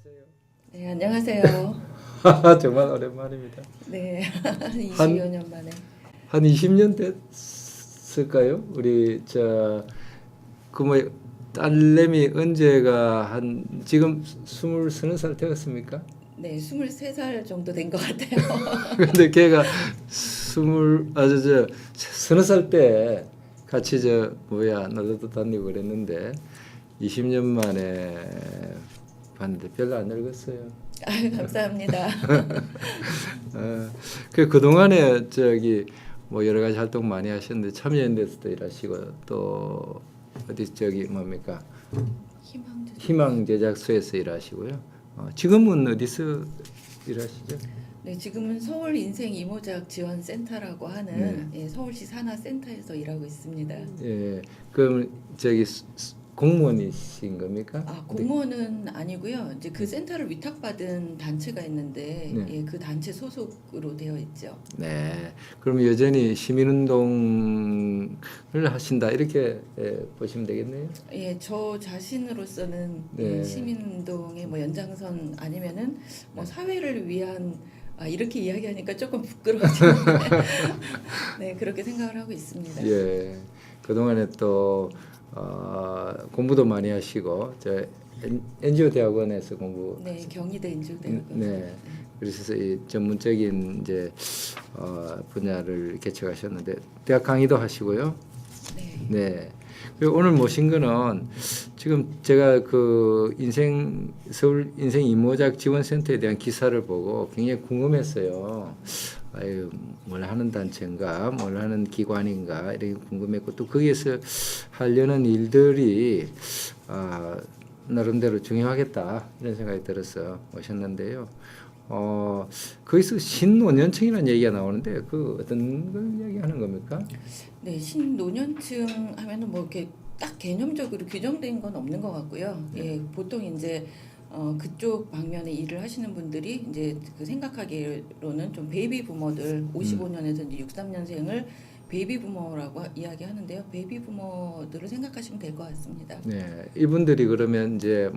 안녕하세요. 네, 안녕하세요. 정말 오랜만입니다. 네, 20여 년 만에. 한 20년 됐을까요? 우리 뭐 딸내미 은재가 한 지금 20살 되었습니까? 네, 23살 정도 된 것 같아요. 근데 걔가 서너 살 때 같이 놀러도 다니고 그랬는데 20년 만에 봤는데 별로 안 늙었어요. 아유, 감사합니다. 그동안에 뭐 여러 가지 활동 많이 하셨는데 참여연대에서도 일하시고 또 어디 뭡니까 희망 제작소에서 일하시고요. 지금은 어디서 일하시죠? 네, 지금은 서울 인생 이모작 지원센터라고 하는 네. 서울시 산하센터에서 일하고 있습니다. 예, 그럼 공무원이신 겁니까? 아, 공무원은 아니고요. 이제 그 센터를 위탁받은 단체가 있는데 네. 그 단체 소속으로 되어 있죠. 네. 그럼 여전히 시민운동을 하신다 이렇게 보시면 되겠네요. 예, 저 자신으로서는 네. 시민운동의 뭐 연장선 아니면은 뭐 사회를 위한 이렇게 이야기하니까 조금 부끄러워지는데 네, 그렇게 생각을 하고 있습니다. 예. 그동안에 또 공부도 많이 하시고 NGO 대학원에서 공부. 네, 경희대 인주대학원. 네. 그래서 이 전문적인 분야를 개척하셨는데 대학 강의도 하시고요. 네. 네. 그리고 오늘 모신 거는 지금 제가 서울 인생 이모작 지원센터에 대한 기사를 보고 굉장히 궁금했어요. 아유, 뭘 하는 단체인가, 뭘 하는 기관인가 이렇게 궁금했고 또 거기에서 하려는 일들이 나름대로 중요하겠다 이런 생각이 들어서 모셨는데요. 거기서 신노년층이라는 얘기가 나오는데 그 어떤 걸 이야기하는 겁니까? 네, 신노년층 하면은 뭐 이렇게 딱 개념적으로 규정된 건 없는 것 같고요. 예, 보통 이제 그쪽 방면에 일을 하시는 분들이 이제 그 생각하기로는 좀 베이비 부모들 55년에서 이제 63년생을 베이비 부모라고 이야기하는데요. 베이비 부모들을 생각하시면 될 것 같습니다. 네, 이분들이 그러면 이제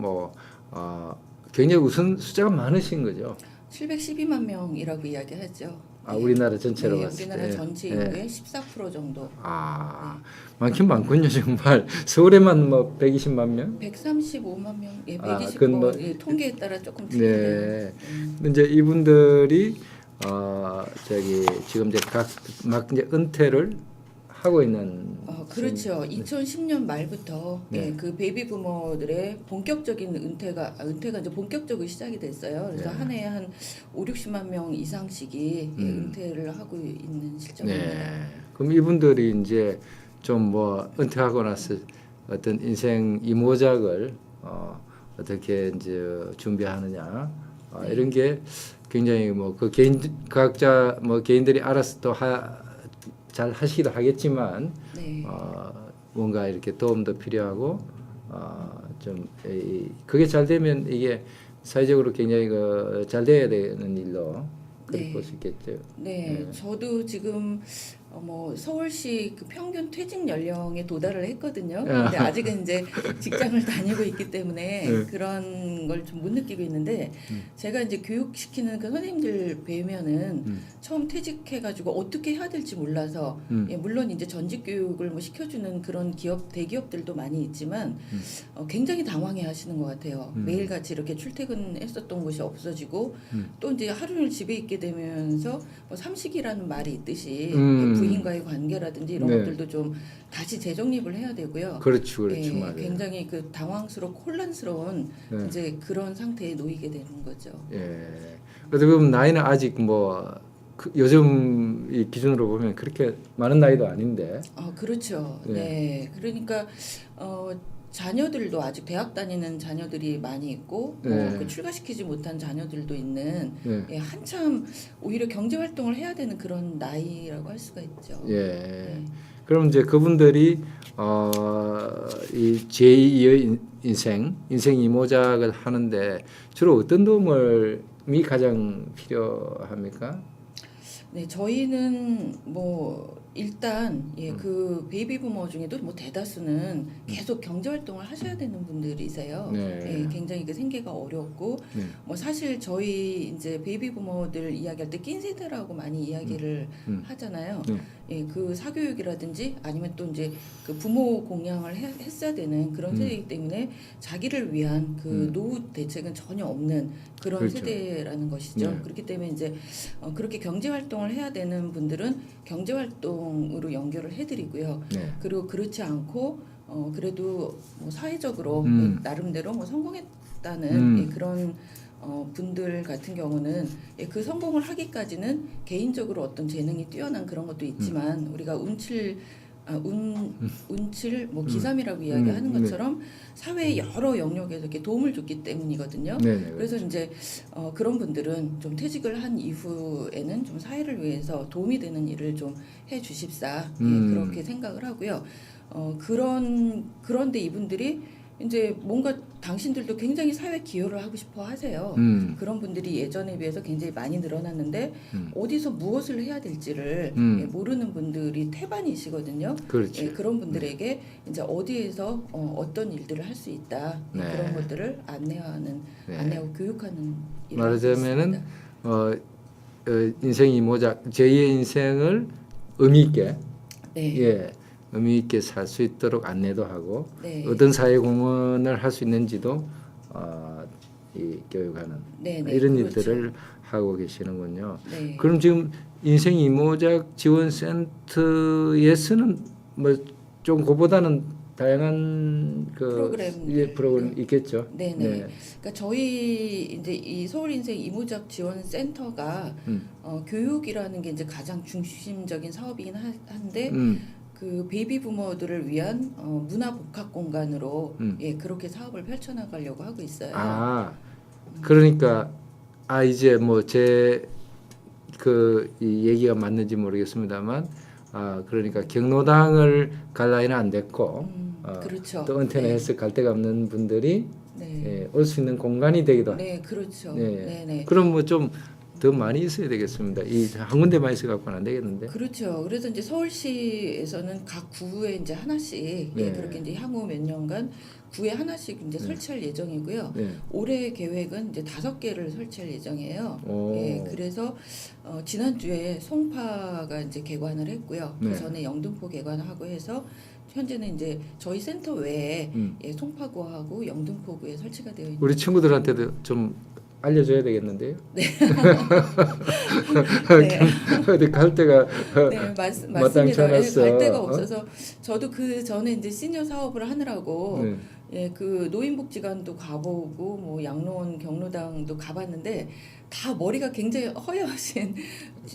굉장히 우선 숫자가 많으신 거죠. 712만 명이라고 이야기하죠. 우리나라 전체로 네, 봤을 때. 우리나라 전체 인구의 14% 정도. 많긴 많군요 정말. 서울에만 120만 명? 135만 명, 예, 120. 그건 통계에 따라 조금 틀린데요. 네. 이제 이분들이 지금 이제 이제 은퇴를 하고 있는. 그렇죠. 2010년 말부터 네. 그 베이비 부모들의 본격적인 은퇴가 이제 본격적으로 시작이 됐어요. 그래서 네. 한 해에 한 5-60만 명 이상씩이 은퇴를 하고 있는 실정입니다. 네. 그럼 이분들이 이제 좀 은퇴하고 나서 어떤 인생 이모작을 어떻게 이제 준비하느냐 네. 이런 게 굉장히 각자 개인들이 알아서 또 잘 하시기도 하겠지만 네. 뭔가 이렇게 도움도 필요하고 그게 잘 되면 이게 사회적으로 굉장히 잘 돼야 되는 일로 그렇게 네. 볼 수 있겠죠. 네, 저도 지금 서울시 그 평균 퇴직 연령에 도달을 했거든요. 근데 아직은 이제 직장을 다니고 있기 때문에 그런 걸 좀 못 느끼고 있는데 제가 이제 교육시키는 그 선생님들 뵈면은 처음 퇴직해가지고 어떻게 해야 될지 몰라서 물론 이제 전직 교육을 시켜주는 그런 대기업들도 많이 있지만 굉장히 당황해하시는 것 같아요. 매일같이 이렇게 출퇴근했었던 곳이 없어지고 또 이제 하루 종일 집에 있게 되면서 삼식이라는 말이 있듯이 부인과의 관계라든지 이런 네. 것들도 좀 다시 재정립을 해야 되고요. 그렇죠, 맞아요. 굉장히 그 당황스럽고 혼란스러운 이제 그런 상태에 놓이게 되는 거죠. 예. 어떻게 보면 나이는 아직 요즘 이 기준으로 보면 그렇게 많은 나이도 아닌데. 그렇죠. 네. 그러니까 자녀들도 아직 대학 다니는 자녀들이 많이 있고 그 출가시키지 못한 자녀들도 있는 한참 오히려 경제 활동을 해야 되는 그런 나이라고 할 수가 있죠. 예. 그럼 이제 그분들이 이 제2의 인생 이모작을 하는데 주로 어떤 도움이 가장 필요합니까? 네, 저희는 일단 그 베이비 부머 중에도 뭐 대다수는 계속 경제 활동을 하셔야 되는 분들이세요. 네. 예, 굉장히 그 생계가 어렵고 네. 뭐 사실 저희 이제 베이비 부머들 이야기할 때 낀 세대라고 많이 이야기를 하잖아요. 네. 예, 그 사교육이라든지 아니면 또 이제 그 부모 공양을 했어야 되는 그런 세대이기 때문에 자기를 위한 그 노후 대책은 전혀 없는 그런 그렇죠. 세대라는 것이죠. 네. 그렇기 때문에 이제 그렇게 경제 활동을 해야 되는 분들은 경제 활동으로 연결을 해드리고요. 네. 그리고 그렇지 않고 그래도 뭐 사회적으로 나름대로 뭐 성공했다는 그런 분들 같은 경우는 그 성공을 하기까지는 개인적으로 어떤 재능이 뛰어난 그런 것도 있지만 우리가 운칠 뭐 기삼이라고 이야기하는 것처럼 사회의 여러 영역에서 이렇게 도움을 줬기 때문이거든요. 네네, 그래서 이제 그런 분들은 좀 퇴직을 한 이후에는 좀 사회를 위해서 도움이 되는 일을 좀 해주십사 그렇게 생각을 하고요. 그런데 이분들이 이제 뭔가 당신들도 굉장히 사회 기여를 하고 싶어 하세요. 그런 분들이 예전에 비해서 굉장히 많이 늘어났는데 어디서 무엇을 해야 될지를 모르는 분들이 태반이시거든요. 그렇죠. 예, 그런 분들에게 이제 어디에서 어떤 일들을 할 수 있다 네. 그런 것들을 안내하고 교육하는 일을 말하자면은 인생이 모작 제2의 인생을 의미 있게 네. 예. 의미 있게 살 수 있도록 안내도 하고 네. 어떤 사회 공헌을 할 수 있는지도 이 교육하는 네, 네, 이런 그렇죠. 일들을 하고 계시는군요. 네. 그럼 지금 인생 이모작 지원 센터에서는 뭐 좀 그보다는 다양한 프로그램 있겠죠. 네네. 네. 그러니까 저희 이제 이 서울인생 이모작 지원 센터가 교육이라는 게 이제 가장 중심적인 사업이긴 한데 그 베이비 부모들을 위한 문화 복합 공간으로 그렇게 사업을 펼쳐나가려고 하고 있어요. 그러니까 이제 뭐 제 이 얘기가 맞는지 모르겠습니다만 그러니까 경로당을 갈 나이는 안 됐고 그렇죠. 또 은퇴는 해서 갈 데가 없는 분들이 네. 올 수 있는 공간이 되기도 하고. 네, 그렇죠. 네. 네. 그럼 뭐 좀 더 많이 있어야 되겠습니다. 이 한 군데만 있어 갖고는 안 되겠는데. 그렇죠. 그래서 이제 서울시에서는 각 구에 이제 하나씩 그렇게 이제 향후 몇 년간 구에 하나씩 이제 설치할 예정이고요. 네. 올해 계획은 이제 5개를 설치할 예정이에요. 오. 예, 그래서 지난주에 송파가 이제 개관을 했고요. 그 네. 전에 영등포 개관하고 해서 현재는 이제 저희 센터 외에 송파구하고 영등포구에 설치가 되어 있는. 우리 친구들한테도 좀 알려줘야 되겠는데요. 네. 어디 갈 데가 네, 맞습니다. 마땅치 않았어. 갈 데가 없어서 저도 그 전에 이제 시니어 사업을 하느라고 그 노인복지관도 가보고 뭐 양로원 경로당도 가봤는데 다 머리가 굉장히 허여하신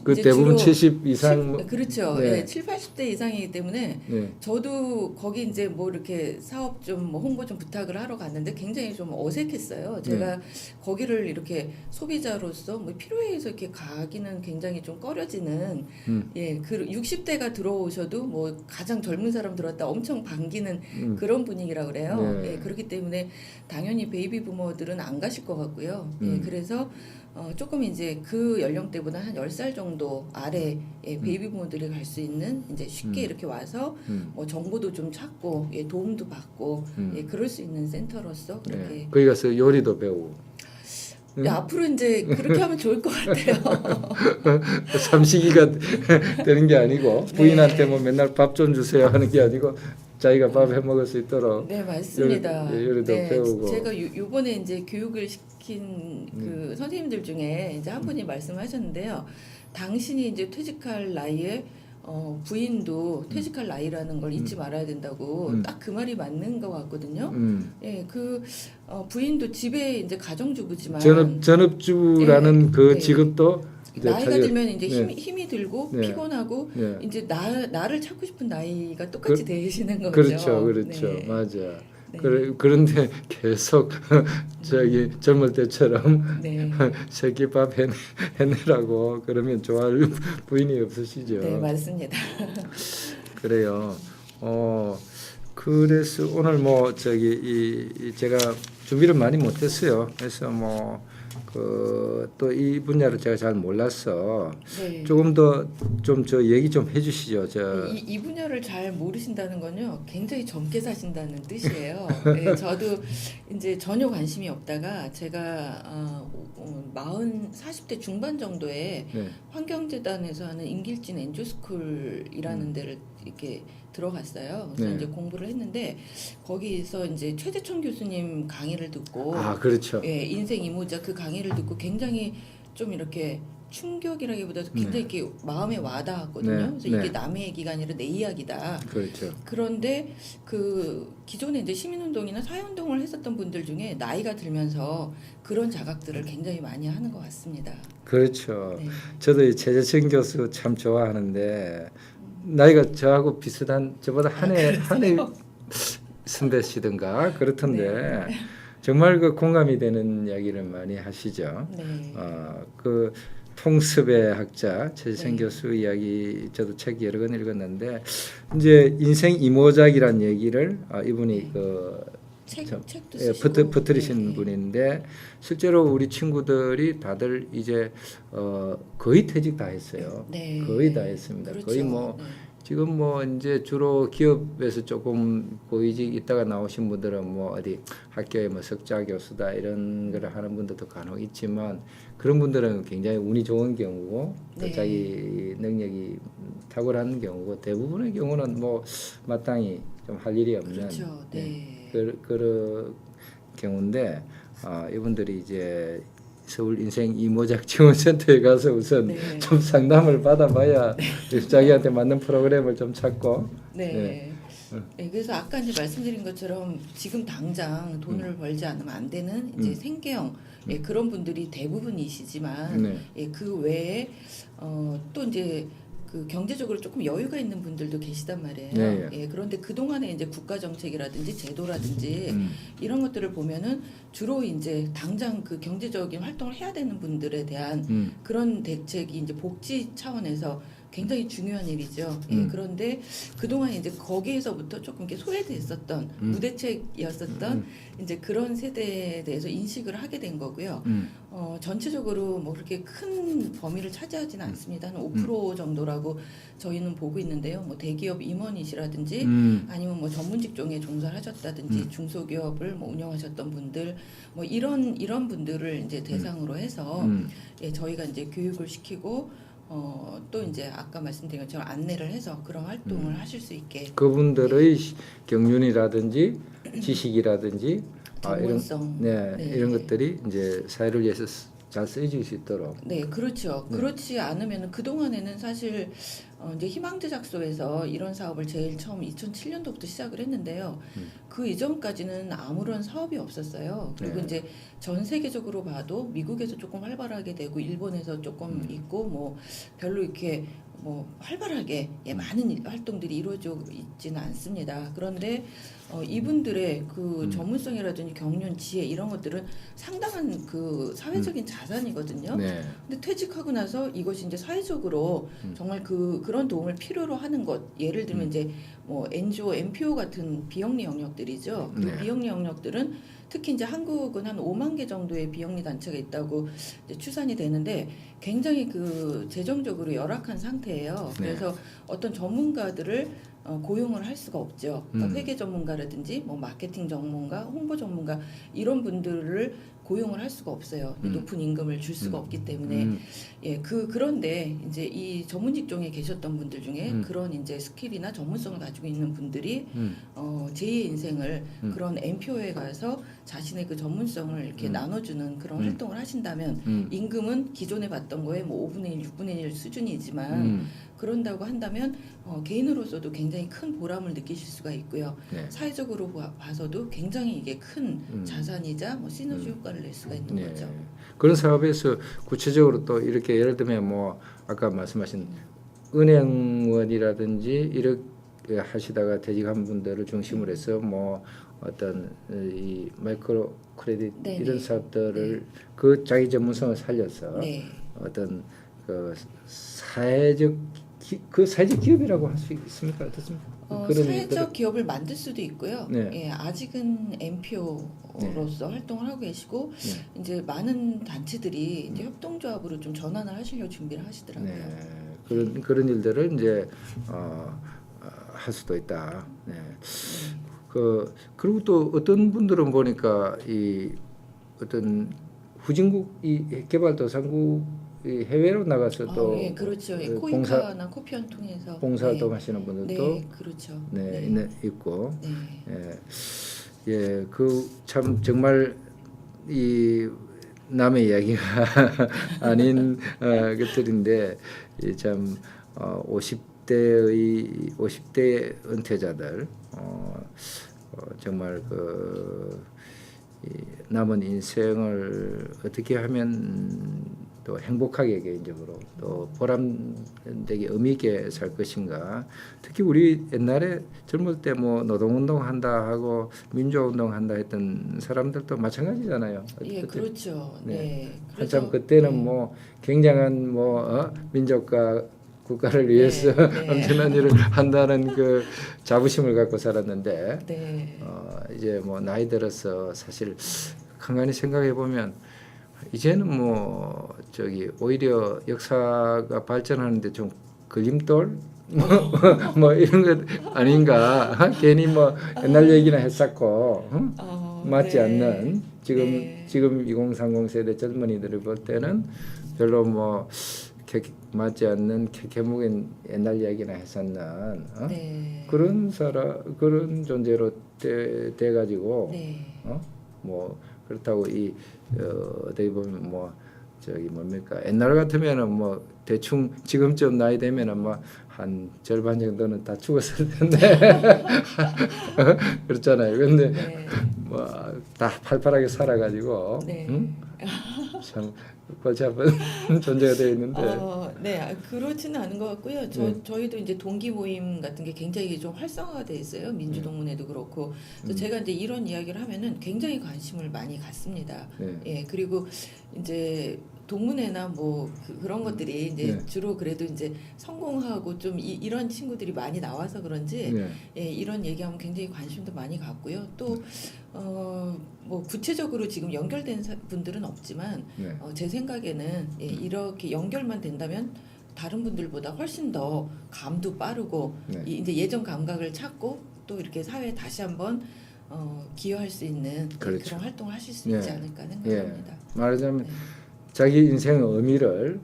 그 이제 대부분 주로 70 이상 그렇죠. 네. 예, 7, 80대 이상이기 때문에 네. 저도 거기 이제 뭐 이렇게 사업 좀 뭐 홍보 좀 부탁을 하러 갔는데 굉장히 좀 어색했어요. 제가 거기를 이렇게 소비자로서 뭐 필요해서 이렇게 가기는 굉장히 좀 꺼려지는 그 60대가 들어오셔도 뭐 가장 젊은 사람 들어왔다 엄청 반기는 그런 분위기라 그래요. 네. 예, 그렇기 때문에 당연히 베이비 부모들은 안 가실 것 같고요. 그래서 조금 이제 그 연령대보다 한 10살 정도 아래 베이비 부모들이 갈 수 있는 이제 쉽게 이렇게 와서 뭐 정보도 좀 찾고 도움도 받고 그럴 수 있는 센터로서 그렇게 거기 가서 요리도 배우고. 앞으로 이제 그렇게 하면 좋을 것 같아요. 삼식이가 되는 게 아니고 부인한테 뭐 맨날 밥 좀 주세요 하는 게 아니고 자기가 밥 해 먹을 수 있도록. 네, 맞습니다. 요리도 배우고. 제가 요번에 이제 교육을 시킨 그 선생님들 중에 이제 한 분이 말씀하셨는데요. 당신이 이제 퇴직할 나이에 부인도 퇴직할 나이라는 걸 잊지 말아야 된다고 딱 그 말이 맞는 것 같거든요. 예, 그 부인도 집에 이제 가정주부지만 전업주부라는 그 직업도 나이가 들면 이제 힘이 들고 피곤하고 네. 이제 나를 찾고 싶은 나이가 똑같이 되시는 거죠. 그렇죠. 네. 맞아. 네. 그런데 계속 저기 젊을 때처럼 네. 새끼밥 해내라고 그러면 좋아할 부인이 없으시죠. 네, 맞습니다. 그래요. 그래서 오늘 뭐 저기 제가 준비를 많이 못했어요. 그래서 뭐 또 이 분야를 제가 잘 몰라서 네. 조금 더 좀 저 얘기 좀 해주시죠. 저 이 분야를 잘 모르신다는 건요, 굉장히 젊게 사신다는 뜻이에요. 예, 저도 이제 전혀 관심이 없다가 제가 40대 중반 정도에 네. 환경재단에서 하는 인길진 엔조스쿨이라는 데를 이렇게 들어갔어요. 그래서 네. 이제 공부를 했는데 거기서 이제 최재천 교수님 강의를 듣고 아 그렇죠. 예, 인생 이모작 그 강의를 듣고 굉장히 좀 이렇게 충격이라기보다 굉장히 이렇게 마음에 와닿았거든요. 네, 그래서 네. 이게 남의 얘기가 아니라 내 이야기다. 그렇죠. 그런데 그 기존에 이제 시민운동이나 사회운동을 했었던 분들 중에 나이가 들면서 그런 자각들을 굉장히 많이 하는 것 같습니다. 그렇죠. 네. 저도 이 최재천 교수 참 좋아하는데 나이가 저하고 비슷한 저보다 한 해 선배시든가 그렇던데 정말 그 공감이 되는 이야기를 많이 하시죠. 네. 그 통습의 학자 최재천 네. 교수 이야기 저도 책 여러 권 읽었는데 이제 인생 이모작이란 얘기를 이분이 네. 책도 쓰시고 퍼뜨리신 네. 분인데 실제로 우리 친구들이 다들 이제 거의 퇴직 다 했어요. 네. 거의 다 했습니다. 그렇죠. 거의 뭐 네. 지금 뭐 이제 주로 기업에서 조금 고위직 있다가 나오신 분들은 뭐 어디 학교에 뭐 석좌 교수다 이런 거를 하는 분들도 간혹 있지만 그런 분들은 굉장히 운이 좋은 경우고 또 네. 자기 능력이 탁월한 경우고 대부분의 경우는 뭐 마땅히 좀 할 일이 없는 그렇죠. 네. 그런 경우인데 이분들이 이제 서울 인생 이모작 지원센터에 가서 우선 네. 좀 상담을 받아봐야 자기한테 맞는 프로그램을 좀 찾고 네. 네, 그래서 아까 이제 말씀드린 것처럼 지금 당장 돈을 벌지 않으면 안 되는 이제 생계형 예, 그런 분들이 대부분이시지만 네. 예, 그 외에 또 이제 그 경제적으로 조금 여유가 있는 분들도 계시단 말이에요. 네, 예, 그런데 그 동안에 이제 국가 정책이라든지 제도라든지 음. 이런 것들을 보면은 주로 이제 당장 그 경제적인 활동을 해야 되는 분들에 대한 그런 대책이 이제 복지 차원에서 굉장히 중요한 일이죠. 예, 그런데 그동안 이제 거기에서부터 조금 이렇게 소외됐었던 무대책이었었던 이제 그런 세대에 대해서 인식을 하게 된 거고요. 전체적으로 뭐 그렇게 큰 범위를 차지하지는 않습니다. 한 5% 정도라고 저희는 보고 있는데요. 뭐 대기업 임원이시라든지 아니면 뭐 전문 직종에 종사하셨다든지 중소기업을 뭐 운영하셨던 분들 뭐 이런 분들을 이제 대상으로 해서 예, 저희가 이제 교육을 시키고 또 이제 아까 말씀드린 것처럼 안내를 해서 그런 활동을 하실 수 있게 그분들의 경륜이라든지 지식이라든지 전문성 이런 네. 이런 것들이 이제 사회를 위해서 잘 쓰여질 수 있도록 네, 그렇죠. 그렇지 않으면 그동안에는 사실 이제 희망제작소에서 이런 사업을 제일 처음 2007년도부터 시작을 했는데요. 그 이전까지는 아무런 사업이 없었어요. 그리고 네. 이제 전 세계적으로 봐도 미국에서 조금 활발하게 되고 일본에서 조금 있고 뭐 별로 이렇게 뭐 활발하게 예, 많은 활동들이 이루어져 있지는 않습니다. 그런데 이분들의 그 전문성이라든지 경륜, 지혜 이런 것들은 상당한 그 사회적인 자산이거든요. 네. 근데 퇴직하고 나서 이것이 이제 사회적으로 정말 그런 도움을 필요로 하는 것, 예를 들면 이제 뭐 NGO, NPO 같은 비영리 영역들이죠. 그 네. 비영리 영역들은 특히 이제 한국은 한 5만 개 정도의 비영리 단체가 있다고 이제 추산이 되는데 굉장히 그 재정적으로 열악한 상태예요. 네. 그래서 어떤 전문가들을 고용을 할 수가 없죠. 그러니까 회계 전문가라든지 뭐 마케팅 전문가, 홍보 전문가 이런 분들을 고용을 할 수가 없어요. 높은 임금을 줄 수가 없기 때문에 예, 그런데 이제 이 전문 직종에 계셨던 분들 중에 그런 이제 스킬이나 전문성을 가지고 있는 분들이 제2의 인생을 그런 NPO에 가서 자신의 그 전문성을 이렇게 나눠주는 그런 활동을 하신다면 임금은 기존에 받던 거에 뭐 5분의 1, 6분의 1 수준이지만 그런다고 한다면 개인으로서도 굉장히 큰 보람을 느끼실 수가 있고요. 네. 사회적으로 봐서도 굉장히 이게 큰 자산이자 뭐 시너지 효과를 낼 수가 있는 네. 거죠. 그런 사업에서 구체적으로 또 이렇게 예를 들면 뭐 아까 말씀하신 은행원이라든지 이렇게 하시다가 퇴직한 분들을 중심으로 해서 뭐 어떤 이 마이크로 크레딧 네네. 이런 사업들을 그 자기 전문성을 살려서 네. 어떤 그 사회적 그 사회적 기업이라고 할 수 있습니까? 어떻습니까? 그런 사회적 기업을 만들 수도 있고요. 네. 예, 아직은 NPO로서 활동을 하고 계시고 이제 많은 단체들이 이제 협동조합으로 좀 전환을 하시려고 준비를 하시더라고요. 네. 그런 일들을 이제 할 수도 있다. 네. 그리고 또 어떤 분들은 보니까 이 어떤 후진국 이 개발도상국 이 해외로 나가서 또 예, 그렇죠. 예, 그 코이카나 코피언 통해서 봉사활동 하시는 분들도 네, 그렇죠. 있고 네. 그 참 정말 이 남의 이야기가 아닌 것들인데 참 50대 은퇴자들 정말 이 남은 인생을 어떻게 하면 또 행복하게 개인적으로 또 보람되게 의미 있게 살 것인가. 특히 우리 옛날에 젊을 때 뭐 노동운동 한다 하고 민주운동 한다 했던 사람들도 마찬가지잖아요. 예, 그렇죠. 네. 한참 그때는 뭐 굉장한 민족과 국가를 위해서 엄청난 일을 한다는 그 자부심을 갖고 살았는데 이제 뭐 나이 들어서 사실 간간히 생각해 보면 이제는 뭐 오히려 역사가 발전하는데 좀 걸림돌 뭐 이런 것 아닌가. 괜히 뭐 옛날 얘기나 했었고 맞지 않는 지금 2030 세대 젊은이들을 볼 때는 별로 뭐 맞지 않는 개묵인 옛날 얘기나 했었는 그런 존재로 돼 가지고 뭐 그렇다고 어떻게 보면 뭡니까 옛날 같으면은 뭐 대충 지금쯤 나이 되면은 뭐 한 절반 정도는 다 죽었을 텐데 그렇잖아요. 근데 뭐 다 팔팔하게 살아가지고 참 골치 아픈 존재가 되어 있는데. 네, 그렇지는 않은 것 같고요. 저희도 이제 동기 모임 같은 게 굉장히 좀 활성화가 돼 있어요. 민주동문회도 그렇고. 그래서 제가 이제 이런 이야기를 하면은 굉장히 관심을 많이 갖습니다. 예, 그리고 이제 동문회나 뭐 그런 것들이 이제 주로 그래도 이제 성공하고 좀 이런 친구들이 많이 나와서 그런지 예, 이런 얘기하면 굉장히 관심도 많이 갖고요. 또 뭐 구체적으로 지금 연결된 분들은 없지만 제 생각에는 이렇게 연결만 된다면 다른 분들보다 훨씬 더 감도 빠르고 이제 예전 감각을 찾고 또 이렇게 사회에 다시 한번 기여할 수 있는 그렇죠. 그런 활동을 하실 수 있지 않을까 생각합니다. 말하자면 자기 인생의 의미를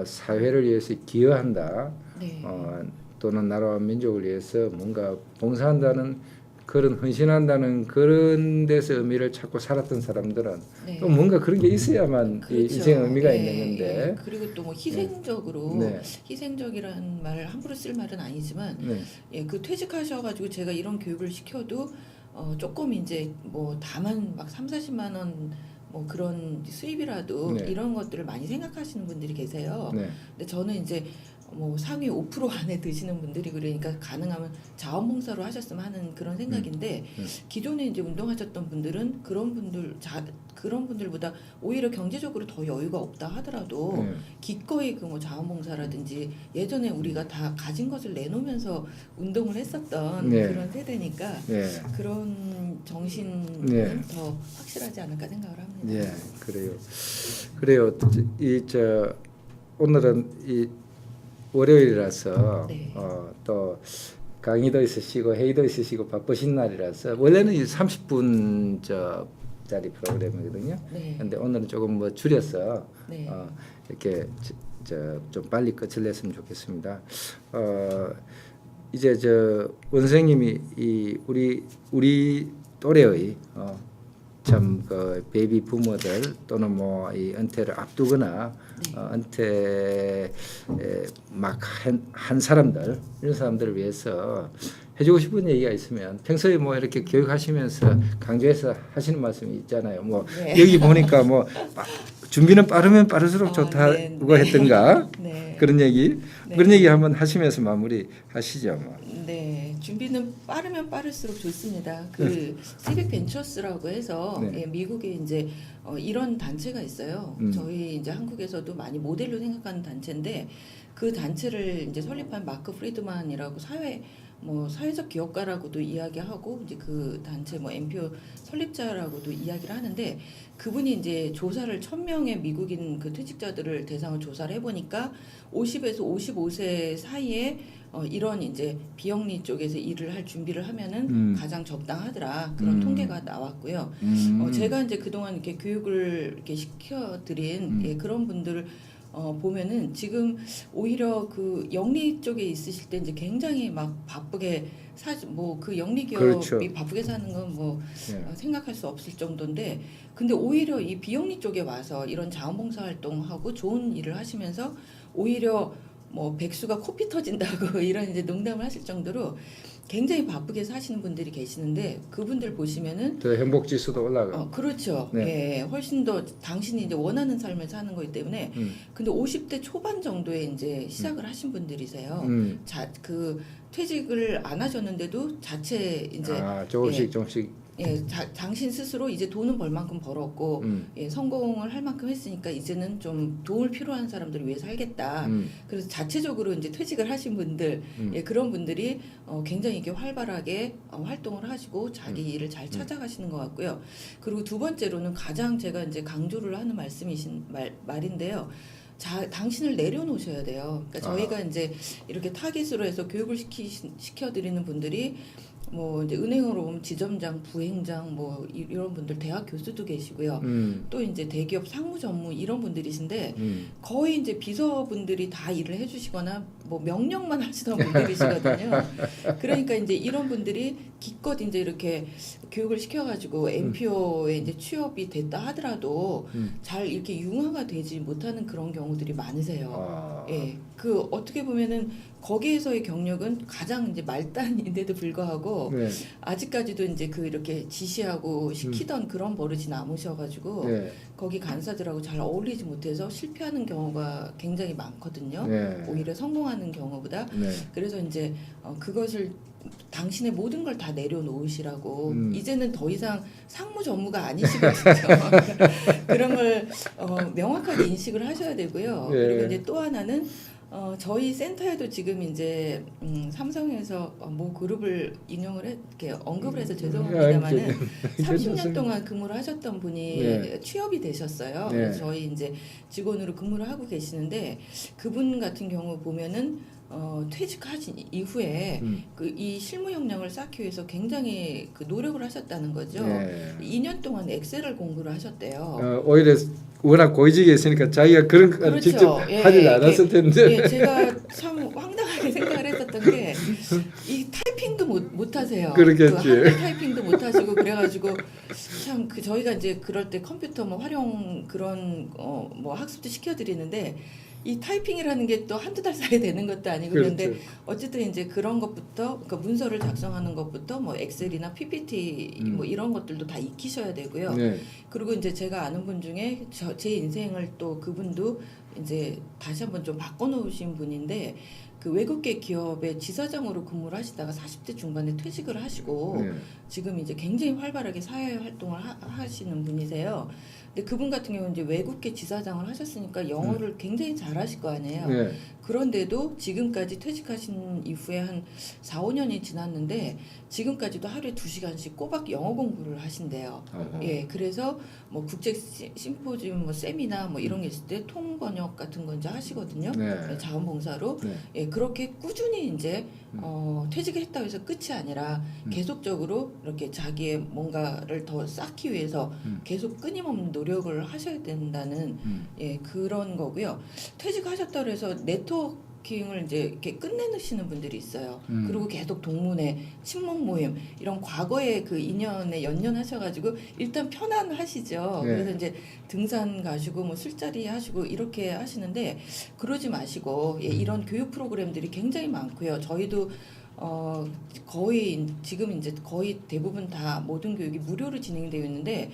사회를 위해서 기여한다. 또는 나라와 민족을 위해서 뭔가 봉사한다는 그런 헌신한다는 그런 데서 의미를 찾고 살았던 사람들은 또 뭔가 그런 게 있어야만 그렇죠. 인생의 의미가 있는 건데 그리고 또 뭐 희생적으로 희생적이라는 말을 함부로 쓸 말은 아니지만 그 퇴직하셔가지고 제가 이런 교육을 시켜도 조금 이제 뭐 다만 막 30-40만 원 뭐 그런 수입이라도 이런 것들을 많이 생각하시는 분들이 계세요. 근데 저는 이제 뭐 상위 5% 안에 드시는 분들이 그러니까 가능하면 자원봉사로 하셨으면 하는 그런 생각인데 기존에 이제 운동하셨던 분들은 그런 분들보다 오히려 경제적으로 더 여유가 없다 하더라도 기꺼이 그 뭐 자원봉사라든지 예전에 우리가 다 가진 것을 내놓으면서 운동을 했었던 그런 세대니까 그런 정신은 더 확실하지 않을까 생각을 합니다. 그래요. 오늘은 월요일이라서 또 강의도 있으시고 회의도 있으시고 바쁘신 날이라서 원래는 30분 짜리 프로그램이거든요. 근데 오늘은 조금 뭐 줄여서 이렇게 좀 빨리 끝을 냈으면 좋겠습니다. 이제 원생님이 우리 또래의 참 그 베이비 부모들 또는 뭐 이 은퇴를 앞두거나 은퇴 막 한 사람들 이런 사람들을 위해서 해주고 싶은 얘기가 있으면 평소에 뭐 이렇게 교육하시면서 강조해서 하시는 말씀이 있잖아요. 뭐 여기 보니까 뭐 준비는 빠르면 빠를수록 좋다고 했던가 그런 얘기 네. 그런 얘기 한번 하시면서 마무리 하시죠. 뭐. 네, 준비는 빠르면 빠를수록 좋습니다. 그 시빅 벤처스라고 해서 네. 예, 미국에 이제 이런 단체가 있어요. 저희 이제 한국에서도 많이 모델로 생각하는 단체인데 그 단체를 이제 설립한 마크 프리드만이라고 사회적 기업가라고도 이야기하고 이제 그 단체 NPO 설립자라고도 이야기를 하는데 그분이 이제 조사를 1,000명의 미국인 그 퇴직자들을 대상으로 조사를 해보니까 50에서 55세 사이에 이런 이제 비영리 쪽에서 일을 할 준비를 하면은 가장 적당하더라 그런 통계가 나왔고요. 제가 이제 그동안 이렇게 교육을 이렇게 시켜드린 예, 그런 분들을 보면은 지금 오히려 그 영리 쪽에 있으실 때 이제 굉장히 막 바쁘게 그 영리 기업이 그렇죠. 바쁘게 사는 건 뭐 예. 생각할 수 없을 정도인데 근데 오히려 이 비영리 쪽에 와서 이런 자원봉사 활동하고 좋은 일을 하시면서 오히려 뭐 백수가 코피 터진다고 이런 이제 농담을 하실 정도로 굉장히 바쁘게 사시는 분들이 계시는데 그분들 보시면은 더 행복 지수도 올라가. 그렇죠. 네. 예, 훨씬 더 당신이 이제 원하는 삶을 사는 거기 때문에 근데 50대 초반 정도에 이제 시작을 하신 분들이세요. 그 퇴직을 안 하셨는데도 자체 이제 조금씩 예, 조금씩. 예, 당신 스스로 이제 돈은 벌 만큼 벌었고 예, 성공을 할 만큼 했으니까 이제는 좀 도움을 필요한 사람들을 위해 살겠다. 그래서 자체적으로 이제 퇴직을 하신 분들, 예, 그런 분들이 굉장히 이렇게 활발하게 활동을 하시고 자기 일을 잘 찾아가시는 것 같고요. 그리고 두 번째로는 가장 제가 이제 강조를 하는 말인데요. 당신을 내려놓으셔야 돼요. 그러니까 저희가 이제 이렇게 타깃으로 해서 교육을 시켜드리는 분들이 뭐 이제 은행으로 보면 지점장, 부행장 뭐 이런 분들 대학 교수도 계시고요. 또 이제 대기업 상무 전무 이런 분들이신데 거의 이제 비서분들이 다 일을 해주시거나 뭐 명령만 하시던 분들이시거든요. 그러니까 이제 이런 분들이 기껏 이제 이렇게 교육을 시켜가지고 NPO에 이제 취업이 됐다 하더라도 잘 이렇게 융화가 되지 못하는 그런 경우들이 많으세요. 예, 그 어떻게 보면은 거기에서의 경력은 가장 이제 말단인데도 불구하고 네. 아직까지도 이제 그 이렇게 지시하고 시키던 그런 버릇이 남으셔가지고 네. 거기 간사들하고 잘 어울리지 못해서 실패하는 경우가 굉장히 많거든요. 네. 오히려 성공하는 경우보다. 네. 그래서 이제 그것을 당신의 모든 걸 다 내려놓으시라고 이제는 더 이상 상무 전무가 아니시거든요. 그런 걸 명확하게 인식을 하셔야 되고요. 네. 그리고 이제 또 하나는 저희 센터에도 지금 이제 삼성에서 모 그룹을 이렇게 언급을 해서 죄송합니다만은 30년 동안 근무를 하셨던 분이 네. 취업이 되셨어요. 네. 그래서 저희 이제 직원으로 근무를 하고 계시는데 그분 같은 경우 보면은 퇴직하신 이후에 이 실무 역량을 쌓기 위해서 굉장히 그 노력을 하셨다는 거죠. 네. 2년 동안 엑셀을 공부를 하셨대요. 오히려 워낙 고위직에 있으니까 자기가 그런 거 그렇죠. 직접 예, 하질 않았을 텐데. 예, 제가 참 황당하게 생각을 했었던 게 이 타이핑도 못 하세요. 그러겠지. 그 한글 타이핑도 못 하시고 그래가지고 참 그 저희가 이제 그럴 때 컴퓨터 뭐 활용 그런 뭐 학습도 시켜드리는데 이 타이핑이라는 게 또 한두 달 사이에 되는 것도 아니고 그런데 그렇죠. 어쨌든 이제 그런 것부터 그러니까 문서를 작성하는 것부터 뭐 엑셀이나 PPT 뭐 이런 것들도 다 익히셔야 되고요. 네. 그리고 이제 제가 아는 분 중에 제 인생을 또 그분도 이제 다시 한번 좀 바꿔놓으신 분인데 그 외국계 기업의 지사장으로 근무를 하시다가 40대 중반에 퇴직을 하시고 네. 지금 이제 굉장히 활발하게 사회 활동을 하시는 분이세요. 근데 그분 같은 경우는 이제 외국계 지사장을 하셨으니까 영어를 굉장히 잘하실 거 아니에요. 네. 그런데도 지금까지 퇴직하신 이후에 한 4, 5년이 지났는데 지금까지도 하루에 2시간씩 꼬박 영어 공부를 하신대요. 예, 그래서 뭐 국제 심포지움, 뭐 세미나 뭐 이런 게 있을 때 통번역 같은 거 이제 하시거든요. 네. 자원봉사로. 네. 예, 그렇게 꾸준히 이제 퇴직했다고 해서 끝이 아니라 계속적으로 이렇게 자기의 뭔가를 더 쌓기 위해서 계속 끊임없는 노력을 하셔야 된다는 예, 그런 거고요. 퇴직하셨다고 해서 네트워킹을 이제 이렇게 끝내시는 분들이 있어요. 그리고 계속 동문회, 친목 모임 이런 과거의 그 인연에 연연하셔가지고 일단 편안하시죠. 네. 그래서 이제 등산 가시고 뭐 술자리 하시고 이렇게 하시는데 그러지 마시고 예, 이런 교육 프로그램들이 굉장히 많고요. 저희도 거의 지금 이제 거의 대부분 다 모든 교육이 무료로 진행되어 있는데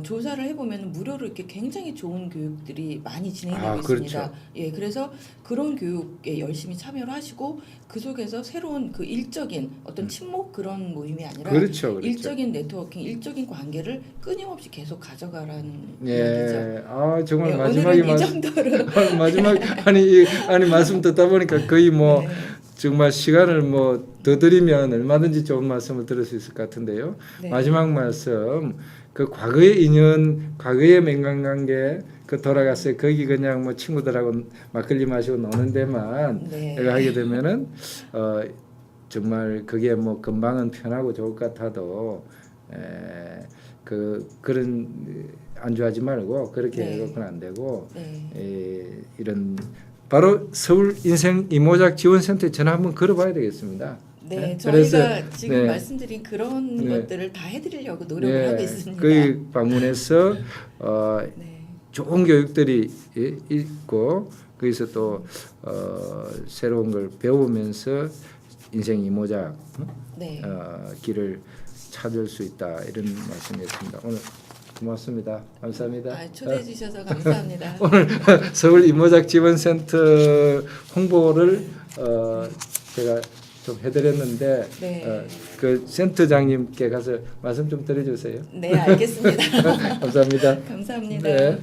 조사를 해보면 무료로 이렇게 굉장히 좋은 교육들이 많이 진행되고 아, 있습니다. 그렇죠. 예, 그래서 그런 교육에 열심히 참여를 하시고 그 속에서 새로운 그 일적인 어떤 친목 그런 모임이 아니라 그렇죠, 그렇죠. 일적인 네트워킹, 일적인 관계를 끊임없이 계속 가져가라는 이야기죠. 예, 아 정말 예, 마지막에 오늘은 이 정도로 마지막 아니 말씀 듣다 보니까 거의 뭐 네. 정말 시간을 뭐 더 드리면 얼마든지 좋은 말씀을 들을 수 있을 것 같은데요. 네. 마지막 말씀 그 과거의 인연, 과거의 맹관관계 그 돌아갔어요. 거기 그냥 뭐 친구들하고 막걸리 마시고 노는 데만 네. 내가 하게 되면은 정말 그게 뭐 금방은 편하고 좋을 것 같아도 그런 안주하지 말고 그렇게 네. 해서는 안 되고 네. 이런 바로 서울 인생 이모작 지원센터에 전화 한번 걸어봐야 되겠습니다. 네, 그래서, 저희가 지금 네. 말씀드린 그런 네. 것들을 다 해드리려고 노력을 하고 있습니다. 거기 방문해서 네. 좋은 교육들이 있고 거기서 또 새로운 걸 배우면서 인생 이모작 네. 길을 찾을 수 있다 이런 말씀이었습니다. 오늘 고맙습니다. 감사합니다. 초대해 주셔서 감사합니다. 오늘 서울 이모작 지원센터 홍보를 제가 좀 해드렸는데 네. 그 센터장님께 가서 말씀 좀 드려주세요. 네, 알겠습니다. 감사합니다. 감사합니다. 네.